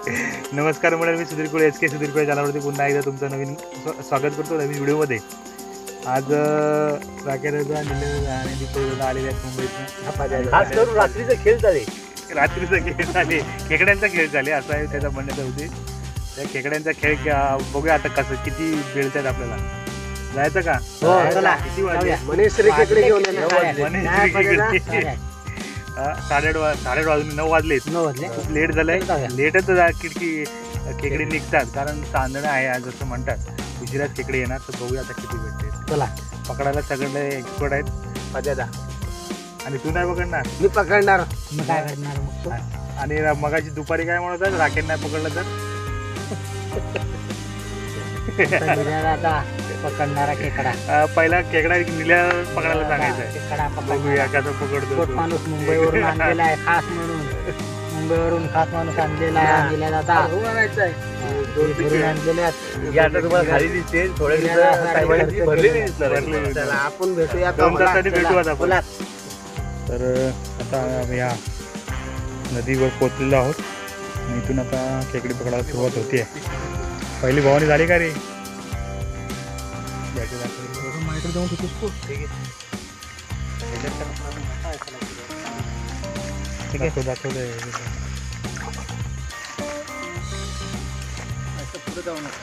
नमस्कार मंडळी, मी सुधीर कुळे, SK सुधीर कुळे चॅनलवरती पुन्हा एकदा तुमचं नवीन स्वागत करतो नवीन व्हिडिओमध्ये. आज राकेशदा, निलेशदा आणि दीपकदा आलेले आहेत मुंबईतून. खास करून रात्रीचा खेळ झाले. रात्रीचा खेळ झाले, खेकड्यांचा खेळ झाले असं आहे त्याचा म्हणण्याचा होते. त्या खेकड्यांचा खेळ बघूया आता कसं किती मिळतात आपल्याला. जायचं का? किती वाजले? मनीष खेकडे घेऊन 8:30 वाजून 9 वाजले. खूप लेट झालंय. लेटच खिडकी खेकडे निघतात कारण चांदणं आहे आज असं म्हणतात. उशिराच खेकडे येणार, तर बघूया आता किती भेटते. चला, पकडायला सगळे एक्सपर्ट आहेत. मजादा. आणि तू नाही पकडणार? मी पकडणार. काय करणार? आणि मगाची दुपारी काय म्हणत होता, राकेश नाही पकडलं तर आता पकडणारा खेकडा. पहिला खेकडा निल्या पकडायला सांगायचं आहे. खेकडा बघूया कसं पकडतो. माणूस मुंबईवरून आणलेला आहे, खास म्हणून. मुंबईवरून खास माणूस आणलेला आहे. आणलेला आता तुम्हाला खाली दिसते. आपण भेटूया. 2 तासांनी भेटू आता आपण. तर आता या नदीवर पोचलेलो आहोत. इथून आता खेकडी पकडायला सुरुवात होतीये. पहिली भवानी झाली का रे? जाऊन ठीक आहे, दाखवलंय. पुढे जाऊ नका.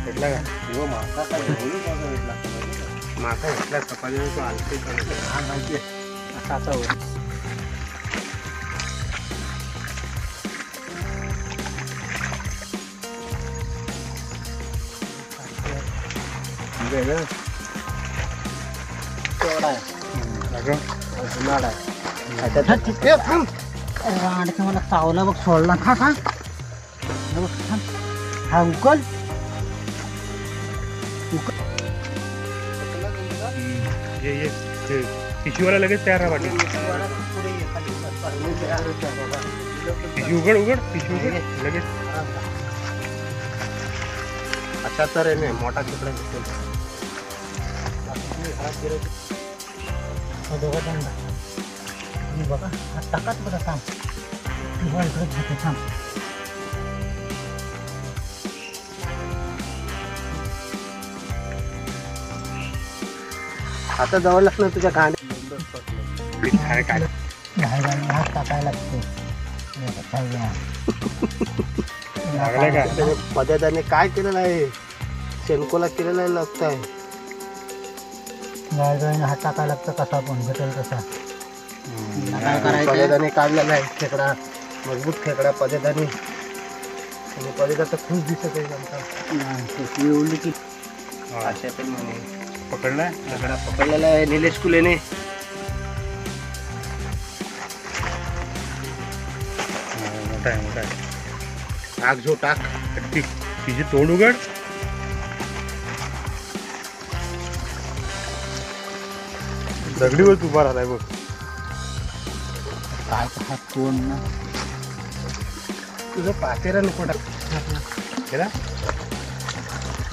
भेटला का? माका भेटला सकाळी तो आलते माहिती आता मला चावला बघ, सोडला. खा खा हा उकल. पिशवीवाला लगेच तयार राहा. वाटेल पिशवी उघड पिशवी उघड लगेच. अशा तऱ्हेने मोठा खेकडा बघा टाकाच बघा. थांब इकडे थांब. आता जवळ लागलं तुझ्या कांदे हात टाकायला लागतो. पदार्थाने काय केलेलं आहे? शेणकोला केलेला आहे लागत आहे. गायगाईने हात टाकायला लागतं. कसा पण भेटेल तसा. पदार्थाने काढलेला आहे खेकडा, मजबूत खेकडा पदार्थाने. आणि पदार्थ खूप दिसत आहे. एवढी की पकडलाय खेकडा पकडलेला आहे निलेश कुलेने. मोठा आहे. टाक जो टाक. तिची तोंड उघड. दगडीवर उभा राहिलाय बघ. काय हात तोंड ना. तुझं पातेरा नको टाक.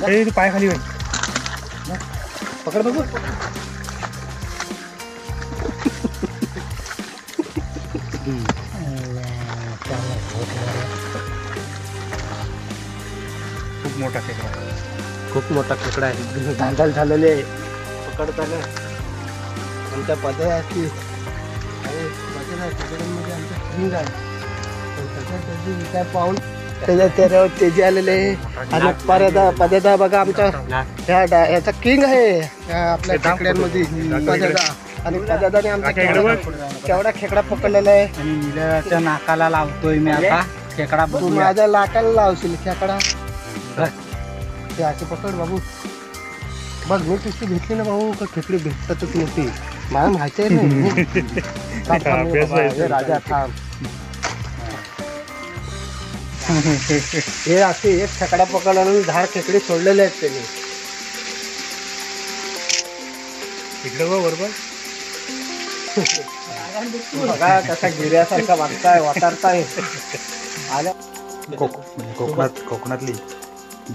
तू पाय खाली पकड बघू. खूप मोठा खेकडा. खूप मोठा खेकडा आहे. धांदल झालेले आहे पकडताना. आमच्या पदार्थी काय पाहून त्याच्या चेहऱ्यावर तेजी आलेले आहे. आणि पदार्थ बघा आमच्या याचा किंग आहे आपल्या खेकड्यांमध्ये पदार्थ. आणि पदार्थाने आमचा केवढा खेकडा पकडलेला आहे. आणि निळ्याच्या नाकाला लावतोय मी आता खेकडा. तू माझ्या लाटाला लावशील खेकडा. ते असे पकड बाबू. बघ मी पिशवी घेतली ना भाऊ, का खेकडी भेटतातच नव्हती. मला माहिती आहे नाही. राजा थांब. हे असे एक खेकडा पकडला आणि 10 खेकडे सोडलेले आहेत त्यांनी. इकडे बघ बरोबर. बघा कसा गिर्यासारखा वागताय वातारताय आल्या. कोकणातली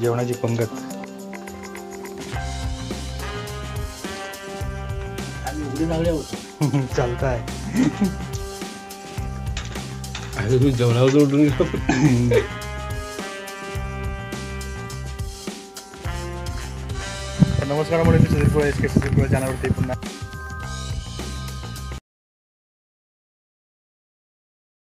जेवणाची पंगत. चालताय. जेवणावर जोडून नमस्कार मंडळी, मी सुधीर गोळे, SK सुधीर गोळे चॅनलवरती पुन्हा